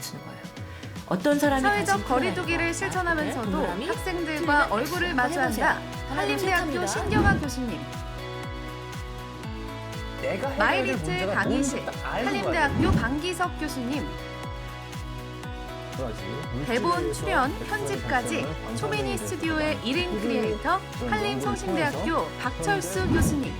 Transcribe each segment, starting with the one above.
계시는 거예요. 어떤 사람이 사회적 거리두기를 실천하면서도 학생들과 얼굴을 마주한다. 한림대학교 신경아 교수님. 마이리트 강의실, 한림대학교 강기석 교수님. 대본, 출연, 편집까지 초미니 스튜디오의 1인 크리에이터 한림성신대학교 박철수 교수님.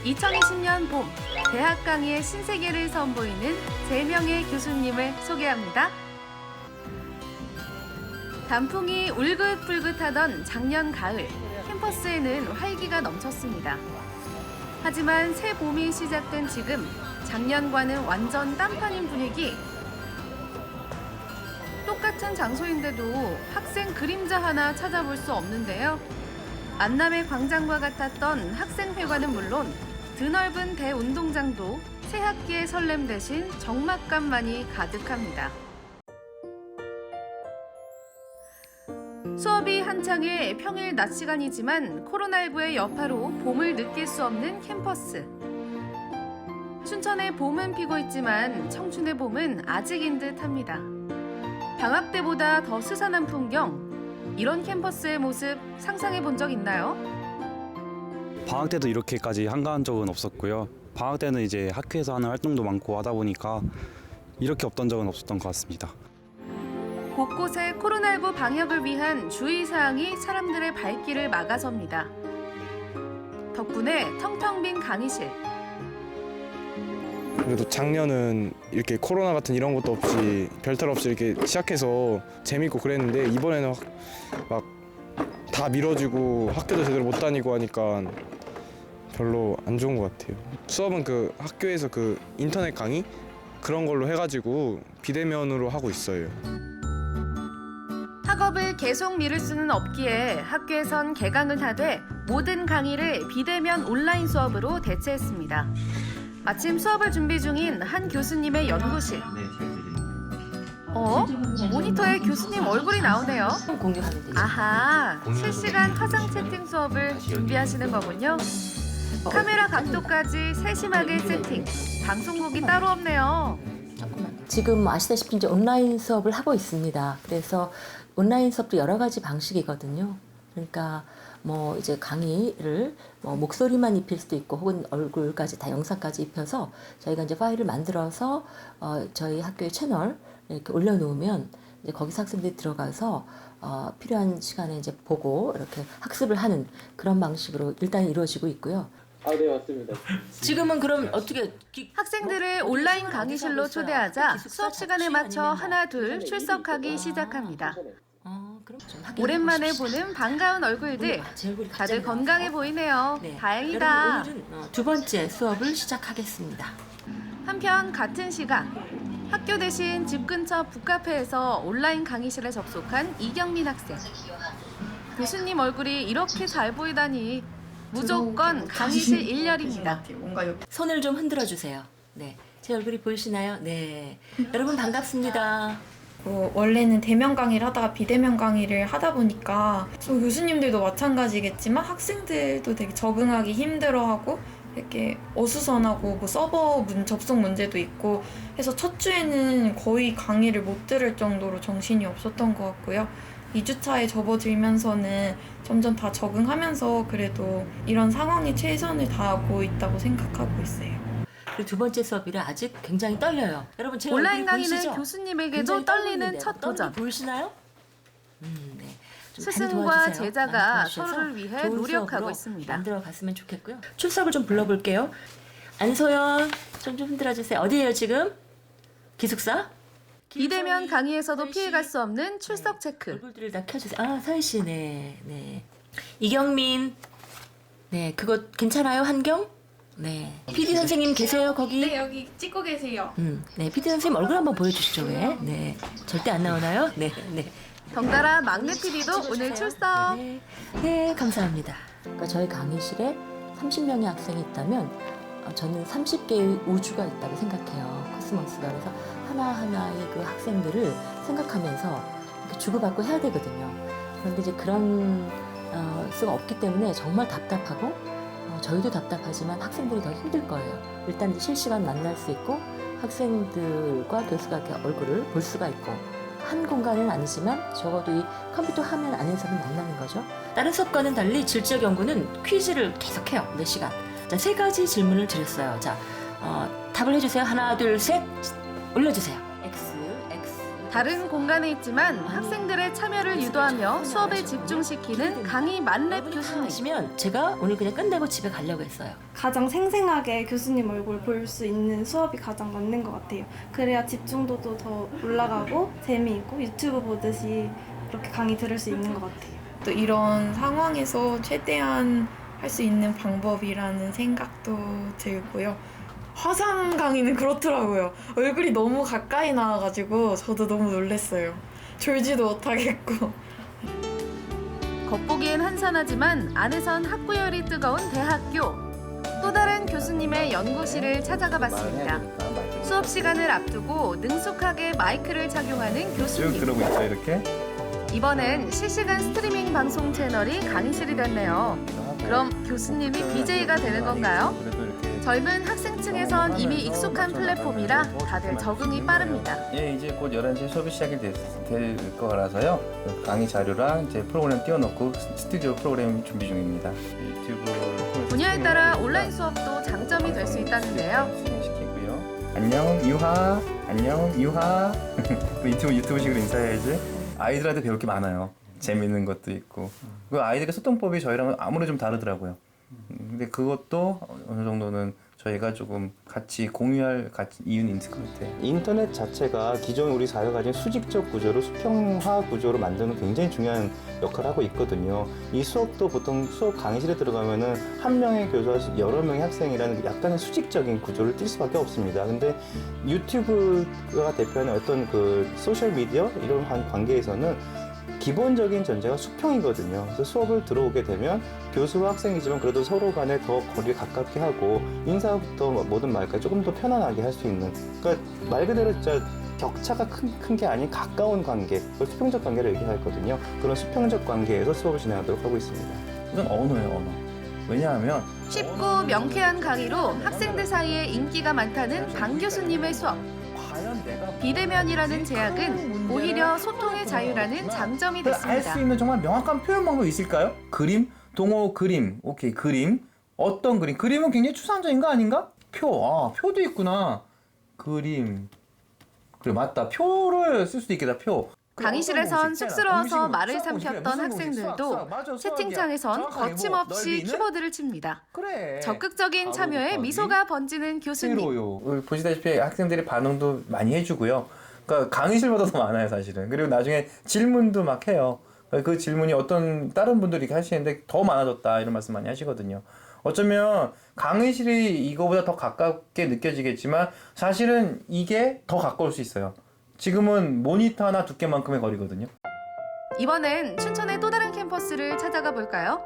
2020년 봄, 대학 강의의 신세계를 선보이는 3명의 교수님을 소개합니다. 단풍이 울긋불긋하던 작년 가을, 캠퍼스에는 활기가 넘쳤습니다. 하지만 새 봄이 시작된 지금, 작년과는 완전 딴판인 분위기. 똑같은 장소인데도 학생 그림자 하나 찾아볼 수 없는데요. 안남의 광장과 같았던 학생회관은 물론 드넓은 대운동장도 새 학기의 설렘 대신 적막감만이 가득합니다. 수업이 한창의 평일 낮 시간이지만 코로나19의 여파로 봄을 느낄 수 없는 캠퍼스. 춘천의 봄은 피고 있지만 청춘의 봄은 아직인 듯합니다. 방학 때보다 더 스산한 풍경, 이런 캠퍼스의 모습 상상해 본 적 있나요? 방학 때도 이렇게까지 한가한 적은 없었고요. 방학 때는 이제 학교에서 하는 활동도 많고 하다 보니까 이렇게 없던 적은 없었던 것 같습니다. 곳곳에 코로나19 방역을 위한 주의사항이 사람들의 발길을 막아섭니다. 덕분에 텅텅 빈 강의실. 그래도 작년은 이렇게 코로나 같은 이런 것도 없이 별탈 없이 이렇게 시작해서 재밌고 그랬는데 이번에는 막 다 미뤄지고 학교도 제대로 못 다니고 하니까 별로 안 좋은 것 같아요. 수업은 그 학교에서 그 인터넷 강의 그런 걸로 해가지고 비대면으로 하고 있어요. 학업을 계속 미룰 수는 없기에 학교에선 개강을 하되 모든 강의를 비대면 온라인 수업으로 대체했습니다. 마침 수업을 준비 중인 한 교수님의 연구실. 모니터에 교수님 얼굴이 나오네요. 아하, 실시간 화상 채팅 수업을 준비하시는 거군요. 카메라 각도까지 세심하게 세팅. 방송국이 따로 없네요. 지금 아시다시피 이제 온라인 수업을 하고 있습니다. 그래서 온라인 수업도 여러 가지 방식이거든요. 그러니까 뭐 이제 강의를 뭐 목소리만 입힐 수도 있고 혹은 얼굴까지 다 영상까지 입혀서 저희가 이제 파일을 만들어서 저희 학교의 채널 이렇게 올려놓으면 이제 거기서 학생들이 들어가서 필요한 시간에 이제 보고 이렇게 학습을 하는 그런 방식으로 일단 이루어지고 있고요. 네, 맞습니다. 지금은 그럼 어떻게 학생들을 온라인 강의실로 초대하자 수업 시간에 맞춰 하나 둘 출석하기 시작합니다. 그럼 좀 확인해 오랜만에 보십시오. 보는 반가운 얼굴들. 제 얼굴이 다들 갑자기 건강해 나와서. 보이네요. 네. 다행이다. 여러분, 오늘은 두 번째 수업을 시작하겠습니다. 한편 같은 시간 학교 대신 집 근처 북카페에서 온라인 강의실에 접속한 이경민 학생. 교수님 얼굴이 이렇게 잘 보이다니 무조건 강의실 일렬입니다. 손을 좀 흔들어 주세요. 네, 제 얼굴이 보이시나요? 네, 여러분 반갑습니다. 원래는 대면 강의를 하다가 비대면 강의를 하다 보니까 교수님들도 마찬가지겠지만 학생들도 되게 적응하기 힘들어하고 이렇게 어수선하고 뭐 서버 접속 문제도 있고 해서 첫 주에는 거의 강의를 못 들을 정도로 정신이 없었던 것 같고요. 2주차에 접어들면서는 점점 다 적응하면서 그래도 이런 상황에 최선을 다하고 있다고 생각하고 있어요. 그리고 두 번째 수업이라 아직 굉장히 떨려요. 여러분 제 온라인 얼굴이 강의는 보이시죠? 교수님에게도 굉장히 떨리는 떨리는데요. 첫 도전. 보이시나요? 네. 좀 많이 스승과 도와주세요. 제자가 많이 도와주셔서 서로를 위해 좋은 노력하고 수업으로 있습니다. 만들어 갔으면 좋겠고요. 출석을 좀 불러볼게요. 안소연 좀 흔들어주세요. 어디예요 지금? 기숙사? 비대면 강의에서도 서희 씨. 피해갈 수 없는 출석 체크. 얼굴들을 다 켜주세요. 아, 서희 씨, 네. 이경민, 네, 그거 괜찮아요, 한경? 네. PD 선생님 계세요, 거기? 네, 여기 찍고 계세요. 네, PD 선생님 얼굴 한번 보여주시죠, 왜? 네. 절대 안 나오나요? 네. 덩달아 막내 PD도 오늘 출석. 네, 감사합니다. 그러니까 저희 강의실에 30명의 학생이 있다면 저는 30개의 우주가 있다고 생각해요. 코스모스가. 그래서 하나하나의 그 학생들을 생각하면서 이렇게 주고받고 해야 되거든요. 그런데 이제 그런 수가 없기 때문에 정말 답답하고 저희도 답답하지만 학생들이 더 힘들 거예요. 일단 실시간 만날 수 있고 학생들과 교수가 이렇게 얼굴을 볼 수가 있고 한 공간은 아니지만 적어도 이 컴퓨터 화면 안에서는 만나는 거죠. 다른 수업과는 달리 질적 연구는 퀴즈를 계속해요. 몇 시간. 자, 3가지 질문을 드렸어요. 자, 답을 해주세요. 하나, 둘, 셋. 올려주세요. X. 다른 공간에 있지만 학생들의 참여를 유도하며 수업에 집중시키는 강의 만렙 교수님. 하시면 제가 오늘 그냥 끝내고 집에 가려고 했어요. 가장 생생하게 교수님 얼굴 볼 수 있는 수업이 가장 맞는 것 같아요. 그래야 집중도도 더 올라가고 재미있고 유튜브 보듯이 그렇게 강의 들을 수 있는 것 같아요. 또 이런 상황에서 최대한 할 수 있는 방법이라는 생각도 들고요. 화상 강의는 그렇더라고요. 얼굴이 너무 가까이 나와가지고 저도 너무 놀랐어요. 졸지도 못하겠고. 겉보기엔 한산하지만 안에선 학구열이 뜨거운 대학교. 또 다른 교수님의 연구실을 찾아가 봤습니다. 수업 시간을 앞두고 능숙하게 마이크를 착용하는 쭉 교수님. 그러고 있죠, 이렇게. 이번엔 실시간 스트리밍 방송 채널이 강의실이 됐네요. 그럼 교수님이 BJ가 되는 건가요? 그래도 이렇게 젊은 학생층에선 이미 익숙한 플랫폼이라 다들 적응이 빠릅니다. 예, 이제 곧 11시에 수업이 시작이 될 거라서요. 강의 자료랑 이제 프로그램 띄워놓고 스튜디오 프로그램 준비 중입니다. 유튜브 분야에 따라 온라인 수업도 장점이 될 수 있다는데요. 진행시키고요. 안녕 유하, 안녕 유하. 유튜브식으로 인사해야지. 아이들한테 배울 게 많아요. 재밌는 것도 있고. 그 아이들의 소통법이 저희랑은 아무래도 좀 다르더라고요. 근데 그것도 어느 정도는 저희가 조금 같이 공유할 이유는 있을 것 같아요. 인터넷 자체가 기존 우리 사회가 가진 수직적 구조를 수평화 구조로 만드는 굉장히 중요한 역할을 하고 있거든요. 이 수업도 보통 수업 강의실에 들어가면은 한 명의 교수와 여러 명의 학생이라는 약간의 수직적인 구조를 띌 수밖에 없습니다. 근데 유튜브가 대표하는 어떤 그 소셜 미디어 이런 관계에서는 기본적인 전제가 수평이거든요. 그래서 수업을 들어오게 되면 교수와 학생이지만 그래도 서로 간에 더 거리를 가깝게 하고 인사부터 모든 말까지 조금 더 편안하게 할 수 있는, 그러니까 말 그대로 진짜 격차가 큰 게 아닌 가까운 관계, 그걸 수평적 관계를 얘기하거든요. 그런 수평적 관계에서 수업을 진행하도록 하고 있습니다. 이건 언어예요, 언어. 왜냐하면 쉽고 명쾌한 강의로 학생들 사이에 인기가 많다는 방 교수님의 수업. 과연 내가 비대면이라는 제약은 오히려 소통의 자유라는 장점이 알 됐습니다. 수 있는 정말 명확한 표현 방법이 있을까요? 그림, 동호 그림, 오케이 그림. 어떤 그림? 그림은 굉장히 추상적인 거 아닌가? 표도 있구나. 그림. 그래 맞다. 표를 쓸 수도 있겠다. 표. 강의실에선 쑥스러워서 말을 삼켰던 학생들도 채팅창에선 거침없이 키보드를 칩니다. 그래. 적극적인 참여에 미소가 번지는 교수님. 보시다시피 학생들이 반응도 많이 해주고요. 그러니까 강의실보다 더 많아요, 사실은. 그리고 나중에 질문도 막 해요. 그 질문이 어떤 다른 분들이 하시는데 더 많아졌다 이런 말씀 많이 하시거든요. 어쩌면 강의실이 이거보다 더 가깝게 느껴지겠지만 사실은 이게 더 가까울 수 있어요. 지금은 모니터 하나 두께만큼의 거리거든요. 이번엔 춘천의 또 다른 캠퍼스를 찾아가 볼까요?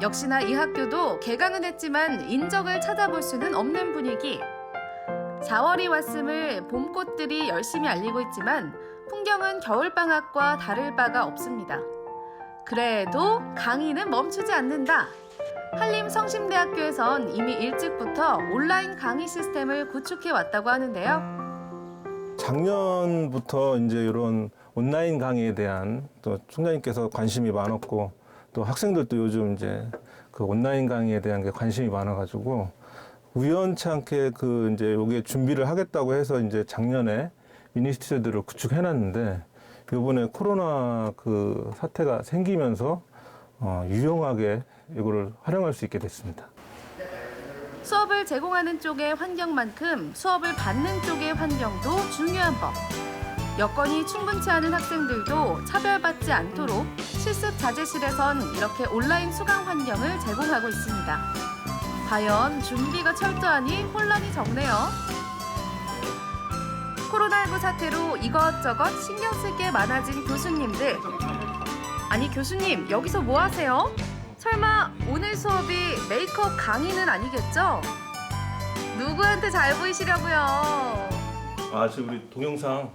역시나 이 학교도 개강은 했지만 인적을 찾아볼 수는 없는 분위기. 4월이 왔음을 봄꽃들이 열심히 알리고 있지만 풍경은 겨울방학과 다를 바가 없습니다. 그래도 강의는 멈추지 않는다. 한림성심대학교에선 이미 일찍부터 온라인 강의 시스템을 구축해 왔다고 하는데요. 작년부터 이제 이런 온라인 강의에 대한 또 총장님께서 관심이 많았고 또 학생들도 요즘 이제 그 온라인 강의에 대한 게 관심이 많아가지고 우연치 않게 그 이제 요게 준비를 하겠다고 해서 이제 작년에 미니 스튜디오를 구축해놨는데 이번에 코로나 그 사태가 생기면서 유용하게 이거를 활용할 수 있게 됐습니다. 수업을 제공하는 쪽의 환경만큼 수업을 받는 쪽의 환경도 중요한 법. 여건이 충분치 않은 학생들도 차별받지 않도록 실습 자재실에선 이렇게 온라인 수강 환경을 제공하고 있습니다. 과연 준비가 철저하니 혼란이 적네요. 코로나19 사태로 이것저것 신경 쓸 게 많아진 교수님들. 아니 교수님 여기서 뭐 하세요? 설마 오늘 수업이 메이크업 강의는 아니겠죠? 누구한테 잘 보이시려고요? 지금 우리 동영상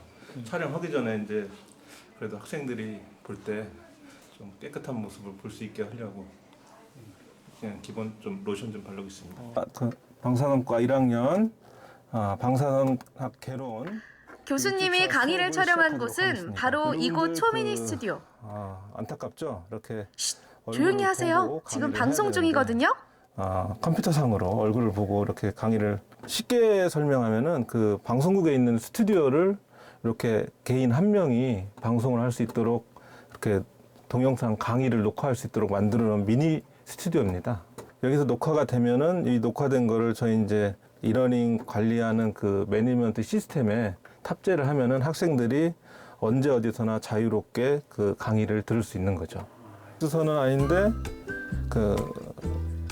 촬영하기 전에 이제 그래도 학생들이 볼 때 좀 깨끗한 모습을 볼 수 있게 하려고 그냥 기본 좀 로션 좀 바르고 있습니다. 방사능과 1학년 방사선학 개론 교수님이 강의를 촬영한 곳은 바로 이곳 초미니 스튜디오. 안타깝죠. 이렇게 조용히 하세요. 지금 방송 중이거든요. 컴퓨터상으로 얼굴을 보고 이렇게 강의를 쉽게 설명하면은 그 방송국에 있는 스튜디오를 이렇게 개인 한 명이 방송을 할 수 있도록 이렇게 동영상 강의를 녹화할 수 있도록 만들어 놓은 미니 스튜디오입니다. 여기서 녹화가 되면은 이 녹화된 거를 저희 이제 이러닝 관리하는 그 매니지먼트 시스템에 탑재를 하면은 학생들이 언제 어디서나 자유롭게 그 강의를 들을 수 있는 거죠. 수서는 아닌데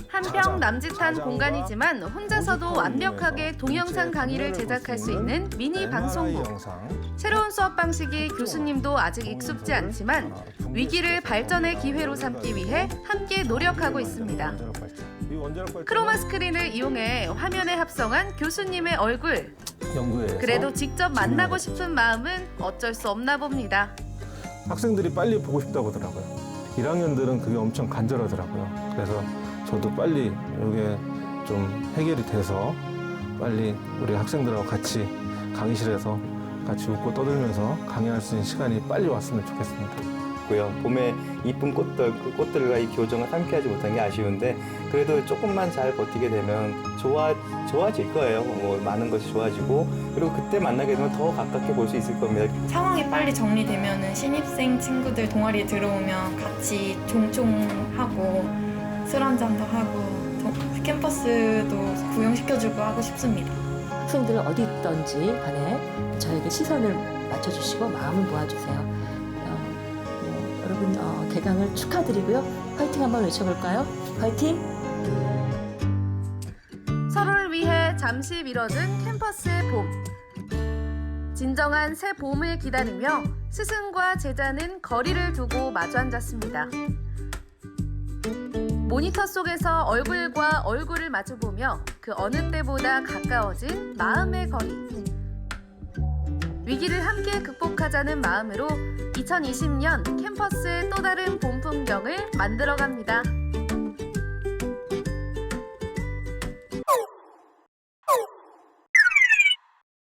한평 남짓한 공간이지만 혼자서도 완벽하게 동영상 강의를 제작할 수 있는 미니 방송국. 새로운 수업 방식이 교수님도 아직 익숙지 않지만 위기를 발전의 기회로 삼기 위해 함께 노력하고 있습니다. 크로마 스크린을 이용해 화면에 합성한 교수님의 얼굴. 그래도 직접 만나고 싶은 마음은 어쩔 수 없나 봅니다. 학생들이 빨리 보고 싶다고 하더라고요. 1학년들은 그게 엄청 간절하더라고요. 그래서 저도 빨리 이게 좀 해결이 돼서 빨리 우리 학생들하고 같이 강의실에서 같이 웃고 떠들면서 강의할 수 있는 시간이 빨리 왔으면 좋겠습니다. 봄에 이쁜 꽃들과 이 교정을 함께하지 못한 게 아쉬운데 그래도 조금만 잘 버티게 되면 좋아질 거예요. 뭐 많은 것이 좋아지고 그리고 그때 만나게 되면 더 가깝게 볼 수 있을 겁니다. 상황이 빨리 정리되면은 신입생 친구들 동아리에 들어오면 같이 종총하고 술 한잔도 하고 캠퍼스도 구경시켜주고 하고 싶습니다. 학생들은 어디 있던지 간에 저에게 시선을 맞춰주시고 마음을 모아주세요. 여러분 개강을 축하드리고요. 화이팅 한번 외쳐볼까요? 화이팅! 서로를 위해 잠시 미뤄둔 캠퍼스의 봄. 진정한 새 봄을 기다리며 스승과 제자는 거리를 두고 마주 앉았습니다. 모니터 속에서 얼굴과 얼굴을 마주보며 그 어느 때보다 가까워진 마음의 거리. 위기를 함께 극복하자는 마음으로 2020년 캠퍼스의 또 다른 봄 풍경을 만들어갑니다.